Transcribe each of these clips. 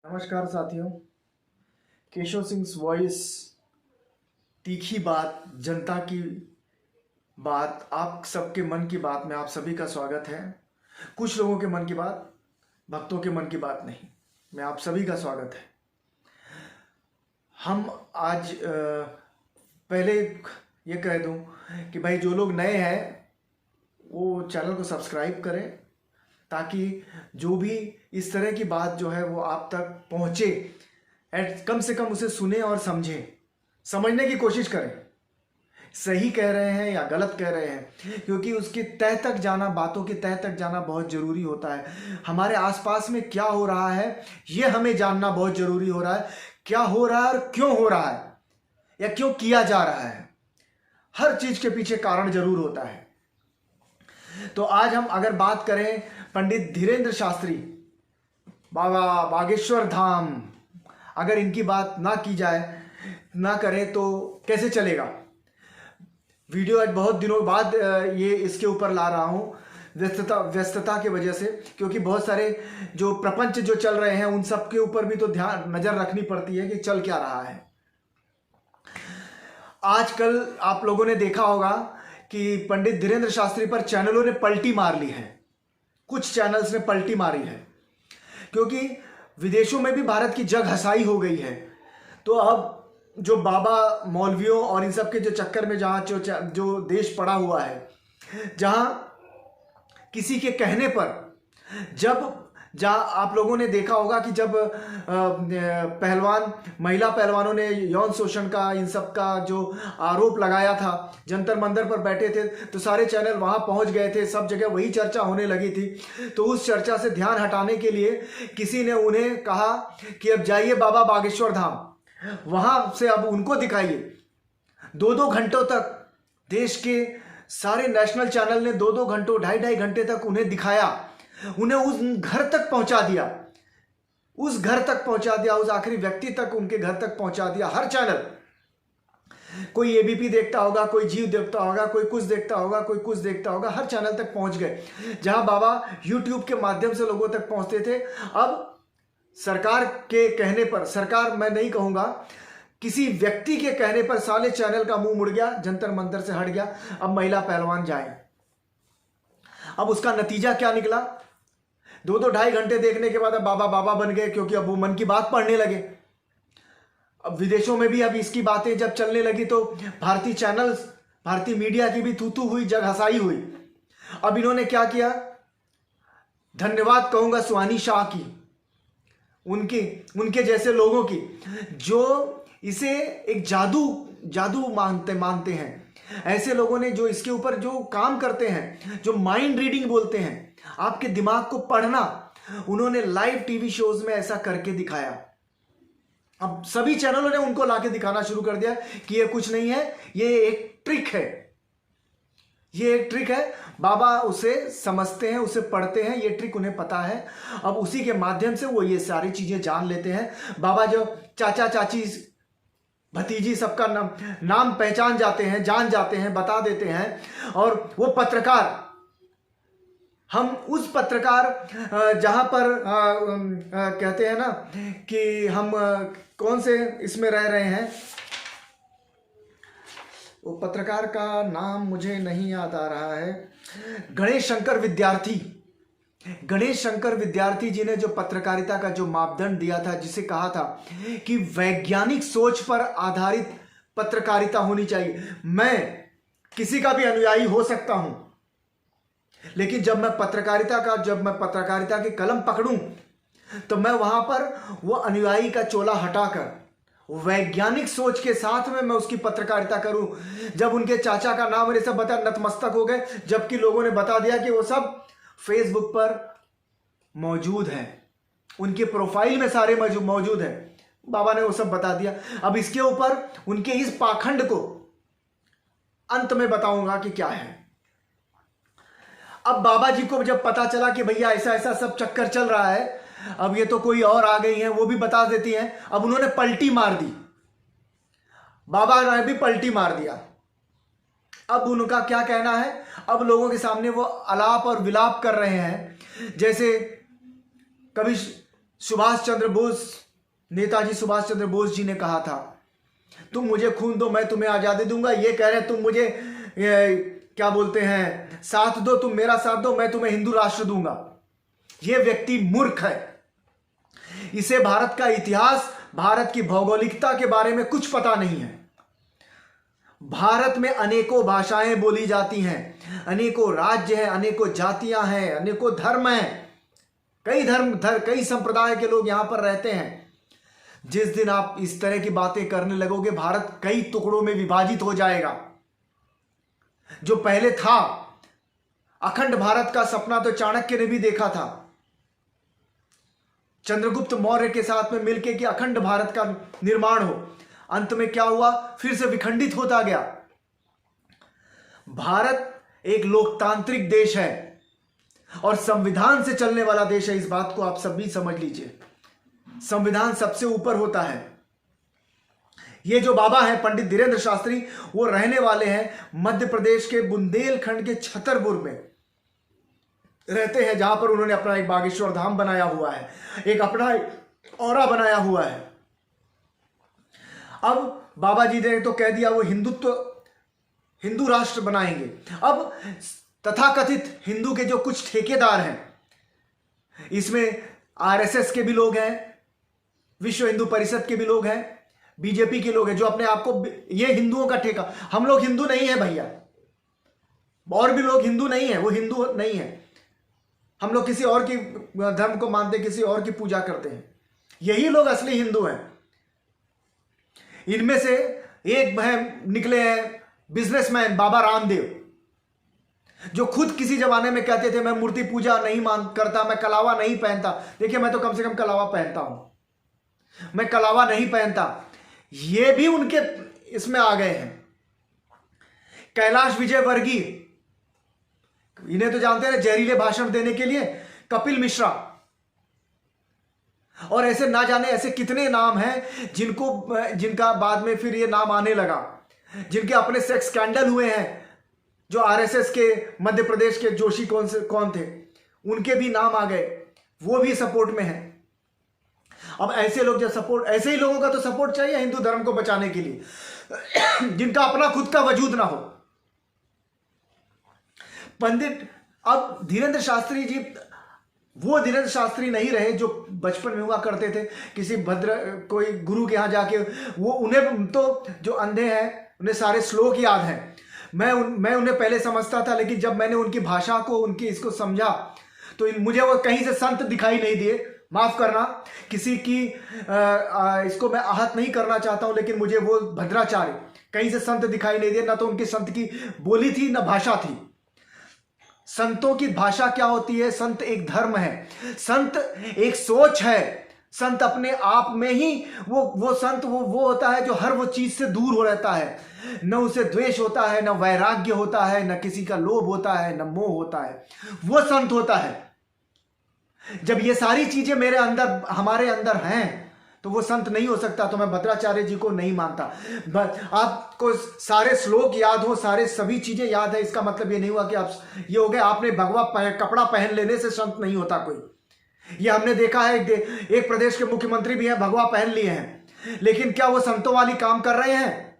नमस्कार साथियों। केशव सिंह वॉइस, तीखी बात, जनता की बात, आप सबके मन की बात में आप सभी का स्वागत है। कुछ लोगों के मन की बात, भक्तों के मन की बात नहीं, मैं आप सभी का स्वागत है। हम आज पहले ये कह दूं कि भाई जो लोग नए हैं वो चैनल को सब्सक्राइब करें, ताकि जो भी इस तरह की बात जो है वो आप तक पहुंचे, कम से कम उसे सुने और समझें, समझने की कोशिश करें, सही कह रहे हैं या गलत कह रहे हैं, क्योंकि उसके तह तक जाना, बातों के तह तक जाना बहुत ज़रूरी होता है। हमारे आसपास में क्या हो रहा है ये हमें जानना बहुत ज़रूरी हो रहा है। क्या हो रहा है और क्यों हो रहा है या क्यों किया जा रहा है, हर चीज़ के पीछे कारण जरूर होता है। तो आज हम अगर बात करें पंडित धीरेन्द्र शास्त्री, बाबा बागेश्वर धाम, अगर इनकी बात ना की जाए, ना करें तो कैसे चलेगा। वीडियो आज बहुत दिनों बाद ये इसके ऊपर ला रहा हूँ, व्यस्तता की वजह से, क्योंकि बहुत सारे जो प्रपंच जो चल रहे हैं उन सब के ऊपर भी तो ध्यान नज़र रखनी पड़ती है कि चल क्या रहा है। आजकल आप लोगों ने देखा होगा कि पंडित धीरेन्द्र शास्त्री पर चैनलों ने पलटी मार ली है, कुछ चैनल्स ने पलटी मारी है, क्योंकि विदेशों में भी भारत की जग हसाई हो गई है। तो अब जो बाबा मौलवियों और इन सब के जो चक्कर में जहाँ जो देश पड़ा हुआ है, जहाँ किसी के कहने पर, जब जहाँ आप लोगों ने देखा होगा कि जब पहलवान, महिला पहलवानों ने यौन शोषण का, इन सब का जो आरोप लगाया था, जंतर मंतर पर बैठे थे, तो सारे चैनल वहाँ पहुँच गए थे, सब जगह वही चर्चा होने लगी थी। तो उस चर्चा से ध्यान हटाने के लिए किसी ने उन्हें कहा कि अब जाइए बाबा बागेश्वर धाम, वहाँ से अब उनको दिखाइए। 2-2 घंटों तक देश के सारे नेशनल चैनल ने 2-2 घंटों, 2.5 घंटे तक उन्हें दिखाया, उन्हें उस घर तक पहुंचा दिया, उस घर तक पहुंचा दिया, उस आखिरी व्यक्ति तक, उनके घर तक पहुंचा दिया। हर चैनल, कोई एबीपी देखता होगा, कोई जीव देखता होगा, कोई कुछ देखता होगा, कोई कुछ देखता होगा, हर चैनल तक पहुंच गए। जहां बाबा यूट्यूब के माध्यम से लोगों तक पहुंचते थे, अब सरकार के कहने पर, सरकार मैं नहीं कहूंगा, किसी व्यक्ति के कहने पर साले चैनल का मुंह मुड़ गया, जंतर मंतर से हट गया, अब महिला पहलवान जाए। अब उसका नतीजा क्या निकला? 2-2 2.5 घंटे देखने के बाद अब बाबा बाबा बन गए, क्योंकि अब वो मन की बात पढ़ने लगे। अब विदेशों में भी अब इसकी बातें जब चलने लगी तो भारतीय चैनल्स, भारतीय मीडिया की भी थू हुई, जग हसाई हुई। अब इन्होंने क्या किया, धन्यवाद कहूंगा सुहानी शाह की, उनके जैसे लोगों की, जो इसे एक जादू मानते हैं। ऐसे लोगों ने जो इसके ऊपर जो काम करते हैं, जो माइंड रीडिंग बोलते हैं, आपके दिमाग को पढ़ना, उन्होंने लाइव टीवी शोज में ऐसा करके दिखाया। अब सभी चैनलों ने उनको लाके दिखाना शुरू कर दिया कि ये कुछ नहीं है, ये एक ट्रिक है, ये एक ट्रिक है। बाबा उसे समझते हैं, उसे पढ़ते हैं, ये ट्रिक उन्हें पता है। अब उसी के माध्यम से वो ये सारी चीजें जान लेते हैं। बाबा जो चाचा चाची भतीजी सबका नाम पहचान जाते हैं, जान जाते हैं, बता देते हैं। और वो पत्रकार, हम उस पत्रकार जहां पर कहते हैं ना कि हम कौन से इसमें रह रहे हैं, वो पत्रकार का नाम मुझे नहीं याद आ रहा है, गणेश शंकर विद्यार्थी जी ने जो पत्रकारिता का जो मापदंड दिया था, जिसे कहा था कि वैज्ञानिक सोच पर आधारित पत्रकारिता होनी चाहिए। मैं किसी का भी अनुयायी हो सकता हूं, लेकिन जब मैं पत्रकारिता की कलम पकड़ूं तो मैं वहां पर वो अनुयायी का चोला हटाकर वैज्ञानिक सोच के साथ में मैं उसकी पत्रकारिता करूं। जब उनके चाचा का नाम और ये सब बता, नतमस्तक हो गए, जबकि लोगों ने बता दिया कि वो सब फेसबुक पर मौजूद है, उनके प्रोफाइल में सारे मौजूद है। बाबा ने वो सब बता दिया। अब इसके ऊपर उनके इस पाखंड को अंत में बताऊंगा कि क्या है। अब बाबा जी को जब पता चला कि भैया ऐसा ऐसा सब चक्कर चल रहा है, अब ये तो कोई और आ गई हैं, वो भी बता देती हैं। अब उन्होंने पलटी मार दी, बाबा ने भी पलटी मार दिया। अब उनका क्या कहना है, अब लोगों के सामने वो अलाप और विलाप कर रहे हैं, जैसे कभी सुभाष चंद्र बोस, नेताजी सुभाष चंद्र बोस जी ने कहा था, तुम मुझे खून दो मैं तुम्हें आजादी दूंगा। ये कह रहे तुम मुझे क्या बोलते हैं, साथ दो, तुम मेरा साथ दो, मैं तुम्हें हिंदू राष्ट्र दूंगा। यह व्यक्ति मूर्ख है। इसे भारत का इतिहास, भारत की भौगोलिकता के बारे में कुछ पता नहीं है। भारत में अनेकों भाषाएं बोली जाती हैं, अनेकों राज्य हैं, अनेकों जातियां हैं, अनेकों धर्म हैं, कई संप्रदाय के लोग यहां पर रहते हैं। जिस दिन आप इस तरह की बातें करने लगोगे, भारत कई टुकड़ों में विभाजित हो जाएगा। जो पहले था, अखंड भारत का सपना तो चाणक्य ने भी देखा था, चंद्रगुप्त मौर्य के साथ में मिलकर कि अखंड भारत का निर्माण हो। अंत में क्या हुआ, फिर से विखंडित होता गया। भारत एक लोकतांत्रिक देश है और संविधान से चलने वाला देश है। इस बात को आप सभी समझ लीजिए, संविधान सबसे ऊपर होता है। ये जो बाबा हैं पंडित धीरेंद्र शास्त्री, वो रहने वाले हैं मध्य प्रदेश के बुंदेलखंड के छतरपुर में रहते हैं, जहां पर उन्होंने अपना एक बागेश्वर धाम बनाया हुआ है, एक अपना औरा बनाया हुआ है। अब बाबा जी ने तो कह दिया वो हिंदू राष्ट्र बनाएंगे। अब तथाकथित हिंदू के जो कुछ ठेकेदार हैं, इसमें आरएसएस के भी लोग हैं, विश्व हिंदू परिषद के भी लोग हैं, बीजेपी के लोग हैं, जो अपने आप को ये हिंदुओं का ठेका। हम लोग हिंदू नहीं है भैया, और भी लोग हिंदू नहीं है, वो हिंदू नहीं है। हम लोग किसी और की धर्म को मानते, किसी और की पूजा करते हैं। यही लोग असली हिंदू हैं। इनमें से एक निकले हैं बिजनेसमैन बाबा रामदेव, जो खुद किसी जमाने में कहते थे मैं मूर्ति पूजा नहीं करता, मैं कलावा नहीं पहनता। देखिए, मैं तो कम से कम कलावा पहनता हूं, मैं कलावा नहीं पहनता। ये भी उनके इसमें आ गए हैं। कैलाश विजयवर्गीय, इन्हें तो जानते हैं जहरीले भाषण देने के लिए, कपिल मिश्रा, और ऐसे ना जाने ऐसे कितने नाम हैं जिनका बाद में फिर ये नाम आने लगा, जिनके अपने सेक्स स्कैंडल हुए हैं। जो आरएसएस के मध्य प्रदेश के जोशी कौन थे, उनके भी नाम आ गए, वो भी सपोर्ट में हैं। अब ऐसे लोग जो सपोर्ट, ऐसे ही लोगों का तो सपोर्ट चाहिए हिंदू धर्म को बचाने के लिए, जिनका अपना खुद का वजूद ना हो। पंडित अब धीरेंद्र शास्त्री जी वो धीरेंद्र शास्त्री नहीं रहे जो बचपन में हुआ करते थे किसी कोई गुरु के यहां जाके। वो उन्हें तो जो अंधे हैं उन्हें सारे श्लोक याद हैं। मैं उन्हें पहले समझता था, लेकिन जब मैंने उनकी भाषा को, उनकी इसको समझा, तो मुझे वो कहीं से संत दिखाई नहीं दिए। माफ करना, किसी की इसको मैं आहत नहीं करना चाहता हूं, लेकिन मुझे वो भद्राचार्य कहीं से संत दिखाई नहीं दिए। ना तो उनकी संत की बोली थी, ना भाषा थी। संतों की भाषा क्या होती है? संत एक धर्म है, संत एक सोच है। संत अपने आप में ही वो संत वो होता है जो हर वो चीज से दूर हो रहता है। न उसे द्वेष होता है, न वैराग्य होता है, न किसी का लोभ होता है, न मोह होता है। वो संत होता है। जब ये सारी चीजें मेरे अंदर, हमारे अंदर हैं, तो वो संत नहीं हो सकता। तो मैं भद्राचार्य जी को नहीं मानता। आपको सारे श्लोक याद हो, सारे सभी चीजें याद है, इसका मतलब ये नहीं हुआ कि आप ये हो गए। आपने भगवा कपड़ा पहन लेने से संत नहीं होता कोई। ये हमने देखा है, एक प्रदेश के मुख्यमंत्री भी हैं, भगवा पहन लिए हैं, लेकिन क्या वो संतों वाली काम कर रहे हैं?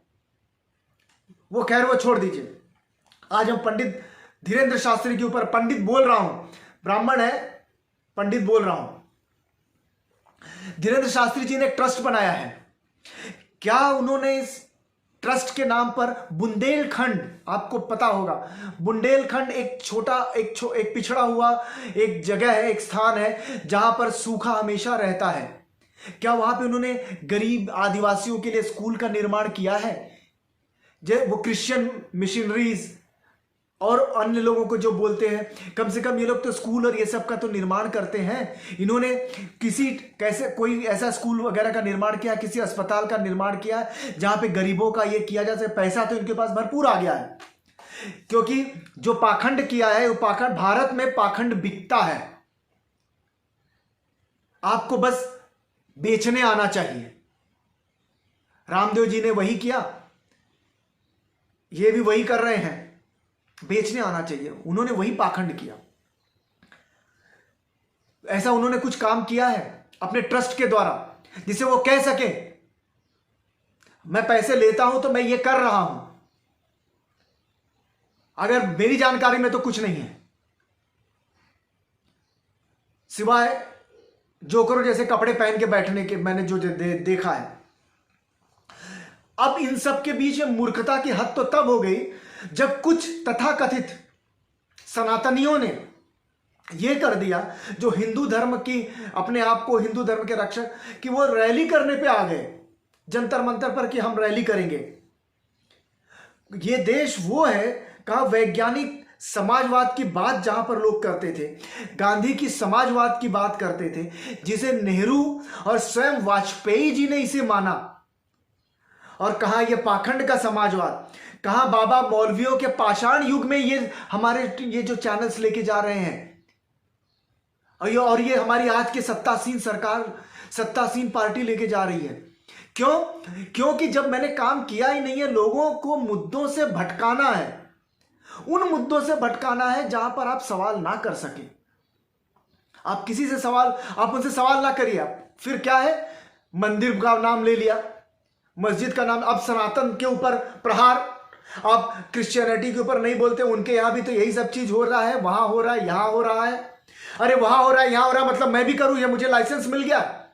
वो खैर वो छोड़ दीजिए। आज हम पंडित धीरेंद्र शास्त्री के ऊपर, पंडित बोल रहा हूं, ब्राह्मण है, पंडित बोल रहा हूं। धीरेंद्र शास्त्री जी ने एक ट्रस्ट बनाया है। क्या उन्होंने इस ट्रस्ट के नाम पर बुंदेलखंड, आपको पता होगा बुंदेलखंड एक छोटा एक पिछड़ा हुआ एक जगह है, एक स्थान है जहां पर सूखा हमेशा रहता है। क्या वहां पे उन्होंने गरीब आदिवासियों के लिए स्कूल का निर्माण किया है? वो क्रिश्चियन मिशनरीज और अन्य लोगों को जो बोलते हैं, कम से कम ये लोग तो स्कूल और ये सब का तो निर्माण करते हैं। इन्होंने कोई ऐसा स्कूल वगैरह का निर्माण किया, किसी अस्पताल का निर्माण किया जहां पे गरीबों का ये किया जा सके? पैसा तो इनके पास भरपूर आ गया है, क्योंकि जो पाखंड किया है, वो पाखंड, भारत में पाखंड बिकता है। आपको बस बेचने आना चाहिए। रामदेव जी ने वही किया, ये भी वही कर रहे हैं, बेचने आना चाहिए। उन्होंने वही पाखंड किया। ऐसा उन्होंने कुछ काम किया है? अपने ट्रस्ट के द्वारा, जिसे वो कह सके मैं पैसे लेता हूं तो मैं ये कर रहा हूं। अगर मेरी जानकारी में तो कुछ नहीं है, सिवाय जोकरों जैसे कपड़े पहन के बैठने के, मैंने जो देखा है। अब इन सब के बीच में मूर्खता की हद तो तब हो गई जब कुछ तथाकथित सनातनियों ने यह कर दिया, जो हिंदू धर्म की, अपने आप को हिंदू धर्म के रक्षक, कि वो रैली करने पे आ गए जंतर मंतर पर कि हम रैली करेंगे। ये देश वो है कहा वैज्ञानिक समाजवाद की बात जहां पर लोग करते थे, गांधी की समाजवाद की बात करते थे, जिसे नेहरू और स्वयं वाजपेयी जी ने इसे माना, और कहा यह पाखंड का समाजवाद, कहा बाबा मौलवियों के पाषाण युग में ये हमारे ये जो चैनल्स लेके जा रहे हैं, और ये हमारी आज के सत्तासीन सरकार, सत्तासीन पार्टी लेके जा रही है। क्यों? क्योंकि जब मैंने काम किया ही नहीं है, लोगों को मुद्दों से भटकाना है, उन मुद्दों से भटकाना है जहां पर आप सवाल ना कर सके। आप किसी से सवाल, आप उनसे सवाल ना करिए। आप फिर क्या है, मंदिर का नाम ले लिया, मस्जिद का नाम, अब सनातन के ऊपर प्रहार, आप क्रिश्चियनिटी के ऊपर नहीं बोलते, उनके यहां भी तो यही सब चीज हो रहा है, वहां हो रहा है, यहां हो रहा है, अरे वहां हो रहा है, यहां हो रहा है, मतलब मैं भी करूं, ये मुझे लाइसेंस मिल गया।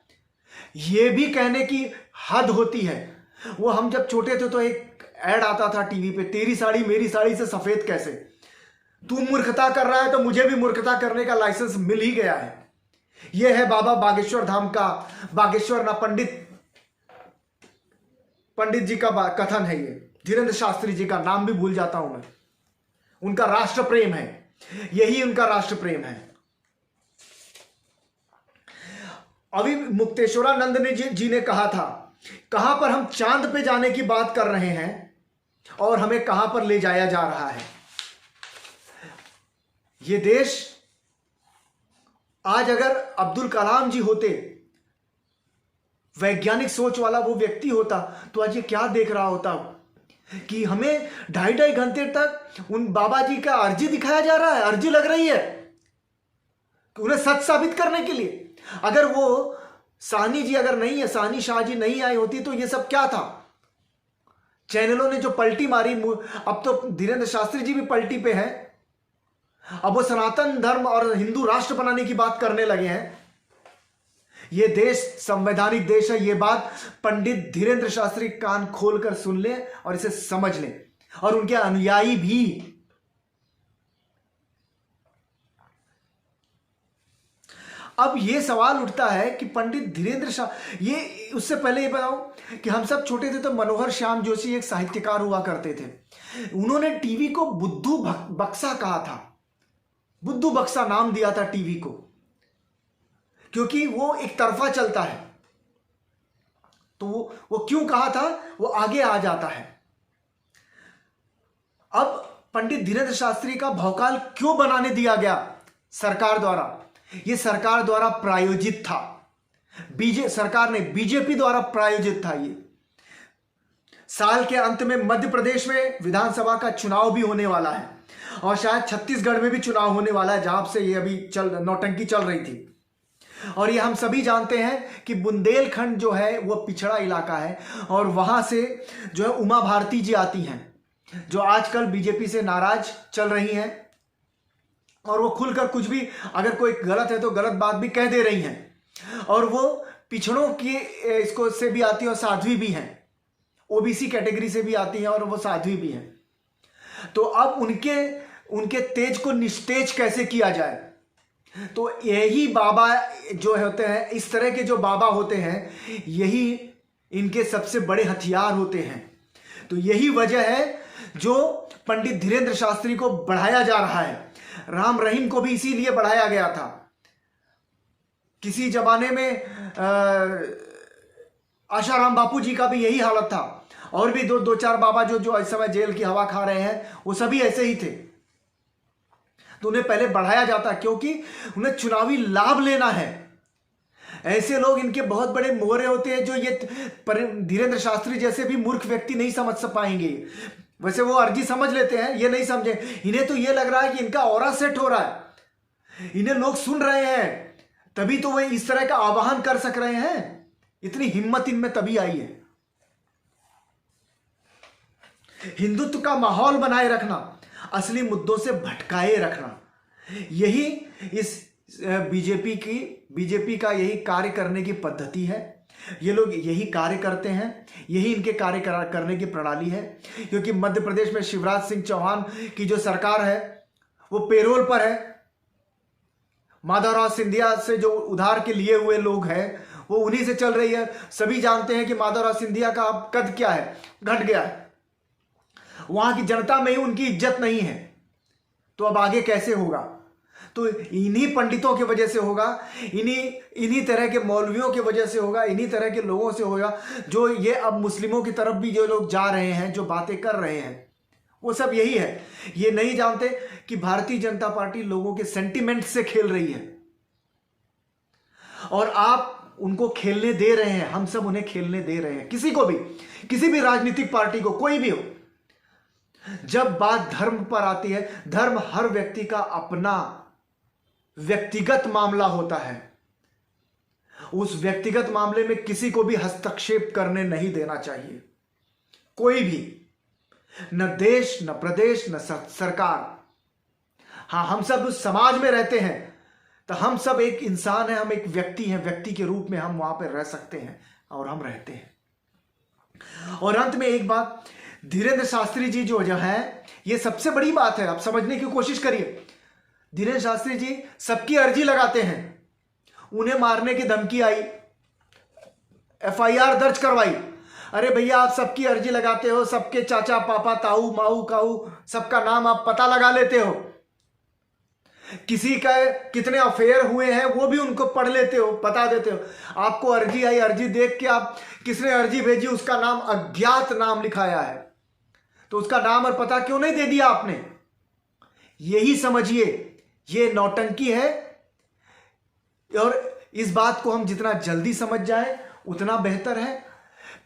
ये भी कहने की हद होती है। वो हम जब छोटे थे तो एक ऐड आता था टीवी पे, तेरी साड़ी मेरी साड़ी से सफेद कैसे। तू मूर्खता कर रहा है तो मुझे भी मूर्खता करने का लाइसेंस मिल ही गया है। यह है बाबा बागेश्वर धाम का, बागेश्वर ना पंडित जी का कथन है। ये धीरेन्द्र शास्त्री जी का नाम भी भूल जाता हूं मैं। उनका राष्ट्र प्रेम है, यही उनका राष्ट्र प्रेम है। अभी मुक्तेश्वरानंद जी ने कहा था, कहां पर हम चांद पे जाने की बात कर रहे हैं और हमें कहां पर ले जाया जा रहा है। यह देश आज अगर अब्दुल कलाम जी होते, वैज्ञानिक सोच वाला वो व्यक्ति होता, तो आज ये क्या देख रहा होता कि हमें 2.5 घंटे तक उन बाबा जी का अर्जी दिखाया जा रहा है, अर्जी लग रही है उन्हें सच साबित करने के लिए। अगर वो साहनी जी अगर नहीं है, साहनी शाह जी नहीं आई होती तो ये सब क्या था। चैनलों ने जो पलटी मारी, अब तो धीरेन्द्र शास्त्री जी भी पलटी पे हैं, अब वो सनातन धर्म और हिंदू राष्ट्र बनाने की बात करने लगे हैं। ये देश संवैधानिक देश है, ये बात पंडित धीरेन्द्र शास्त्री कान खोलकर सुन लें और इसे समझ लें, और उनके अनुयायी भी। अब ये सवाल उठता है कि पंडित धीरेन्द्र शाह, ये उससे पहले ये बताऊं कि हम सब छोटे थे तो मनोहर श्याम जोशी एक साहित्यकार हुआ करते थे। उन्होंने टीवी को बुद्धू बक्सा कहा था, बुद्धू बक्सा नाम दिया था टीवी को, क्योंकि वो एक तरफा चलता है। तो वो क्यों कहा था, वो आगे आ जाता है। अब पंडित धीरेन्द्र शास्त्री का भौकाल क्यों बनाने दिया गया सरकार द्वारा? ये सरकार द्वारा प्रायोजित था, सरकार ने बीजेपी द्वारा प्रायोजित था। ये साल के अंत में मध्य प्रदेश में विधानसभा का चुनाव भी होने वाला है, और शायद छत्तीसगढ़ में भी चुनाव होने वाला है, जहां से ये अभी नौटंकी चल रही थी। और ये हम सभी जानते हैं कि बुंदेलखंड जो है वो पिछड़ा इलाका है, और वहां से जो है उमा भारती जी आती हैं, जो आजकल बीजेपी से नाराज चल रही हैं, और वो खुलकर कुछ भी, अगर कोई गलत है तो गलत बात भी कह दे रही हैं। और वो पिछड़ों की इसको से भी आती है और साध्वी भी हैं, ओबीसी कैटेगरी से भी आती हैं और वो साध्वी भी हैं। तो अब उनके तेज को निस्तेज कैसे किया जाए? तो यही बाबा जो होते हैं, इस तरह के जो बाबा होते हैं, यही इनके सबसे बड़े हथियार होते हैं। तो यही वजह है जो पंडित धीरेन्द्र शास्त्री को बढ़ाया जा रहा है। राम रहीम को भी इसीलिए बढ़ाया गया था। किसी जमाने में आशाराम बापू जी का भी यही हालत था, और भी दो चार बाबा जो इस समय जेल की हवा खा रहे हैं, वो सभी ऐसे ही थे। तो उन्हें पहले बढ़ाया जाता, क्योंकि उन्हें चुनावी लाभ लेना है। ऐसे लोग इनके बहुत बड़े मोहरे होते हैं, जो ये धीरेन्द्र शास्त्री जैसे भी मूर्ख व्यक्ति नहीं समझ पाएंगे। वैसे वो अर्जी समझ लेते हैं, ये नहीं समझे। इन्हें तो ये लग रहा है कि इनका ऑरा सेट हो रहा है, इन्हें लोग सुन रहे हैं, तभी तो वे इस तरह का आह्वान कर सक रहे हैं। इतनी हिम्मत इनमें तभी आई है। हिंदुत्व का माहौल बनाए रखना, असली मुद्दों से भटकाए रखना, यही इस बीजेपी का यही कार्य करने की पद्धति है। ये लोग यही कार्य करते हैं, यही इनके कार्य करने की प्रणाली है। क्योंकि मध्य प्रदेश में शिवराज सिंह चौहान की जो सरकार है वो पेरोल पर है। माधवराव सिंधिया से जो उधार के लिए हुए लोग हैं वो उन्हीं से चल रही है। सभी जानते हैं कि माधवराव सिंधिया का अब कद क्या है, घट गया है। वहां की जनता में ही उनकी इज्जत नहीं है, तो अब आगे कैसे होगा? तो इन्हीं पंडितों की वजह से होगा, इन्हीं तरह के मौलवियों की वजह से होगा, इन्हीं तरह के लोगों से होगा, जो ये अब मुस्लिमों की तरफ भी जो लोग जा रहे हैं, जो बातें कर रहे हैं, वो सब यही है। ये नहीं जानते कि भारतीय जनता पार्टी लोगों के सेंटिमेंट से खेल रही है और आप उनको खेलने दे रहे हैं। हम सब उन्हें खेलने दे रहे हैं। किसी को भी, किसी भी राजनीतिक पार्टी को, कोई भी हो, जब बात धर्म पर आती है, धर्म हर व्यक्ति का अपना व्यक्तिगत मामला होता है। उस व्यक्तिगत मामले में किसी को भी हस्तक्षेप करने नहीं देना चाहिए, कोई भी, न देश, न प्रदेश, न सरकार। हाँ, हम सब उस समाज में रहते हैं, तो हम सब एक इंसान है, हम एक व्यक्ति हैं, व्यक्ति के रूप में हम वहां पर रह सकते हैं और हम रहते हैं। और अंत में एक बात, धीरेन्द्र शास्त्री जी जो है, ये सबसे बड़ी बात है, आप समझने की कोशिश करिए। धीरेन्द्र शास्त्री जी सबकी अर्जी लगाते हैं। उन्हें मारने की धमकी आई, FIR दर्ज करवाई। अरे भैया, आप सबकी अर्जी लगाते हो, सबके चाचा, पापा, ताऊ, माऊ, काऊ, सबका नाम आप पता लगा लेते हो। किसी का कितने अफेयर हुए हैं वो भी उनको पढ़ लेते हो, बता देते हो। आपको अर्जी आई, अर्जी देख के आप, किसने अर्जी भेजी, उसका नाम अज्ञात नाम लिखाया है, तो उसका नाम और पता क्यों नहीं दे दिया आपने? यही समझिए, ये नौटंकी है। और इस बात को हम जितना जल्दी समझ जाए उतना बेहतर है।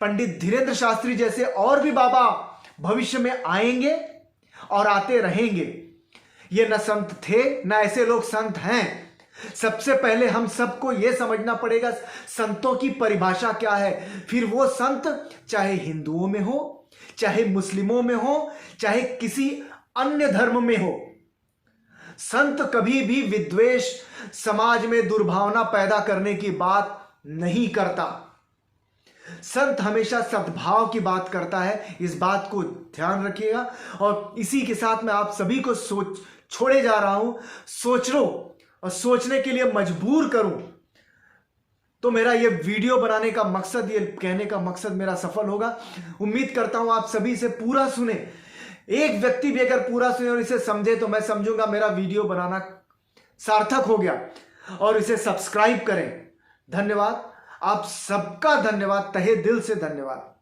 पंडित धीरेन्द्र शास्त्री जैसे और भी बाबा भविष्य में आएंगे और आते रहेंगे। ये न संत थे, न ऐसे लोग संत हैं। सबसे पहले हम सबको यह समझना पड़ेगा संतों की परिभाषा क्या है। फिर वो संत चाहे हिंदुओं में हो, चाहे मुस्लिमों में हो, चाहे किसी अन्य धर्म में हो, संत कभी भी विद्वेष, समाज में दुर्भावना पैदा करने की बात नहीं करता। संत हमेशा सद्भाव की बात करता है। इस बात को ध्यान रखिएगा। और इसी के साथ मैं आप सभी को छोड़े जा रहा हूं। सोच लो और सोचने के लिए मजबूर करूं तो मेरा ये वीडियो बनाने का मकसद, ये कहने का मकसद मेरा सफल होगा। उम्मीद करता हूं आप सभी से पूरा सुने। एक व्यक्ति भी अगर पूरा सुने और इसे समझे तो मैं समझूंगा मेरा वीडियो बनाना सार्थक हो गया। और इसे सब्सक्राइब करें। धन्यवाद, आप सबका धन्यवाद, तहे दिल से धन्यवाद।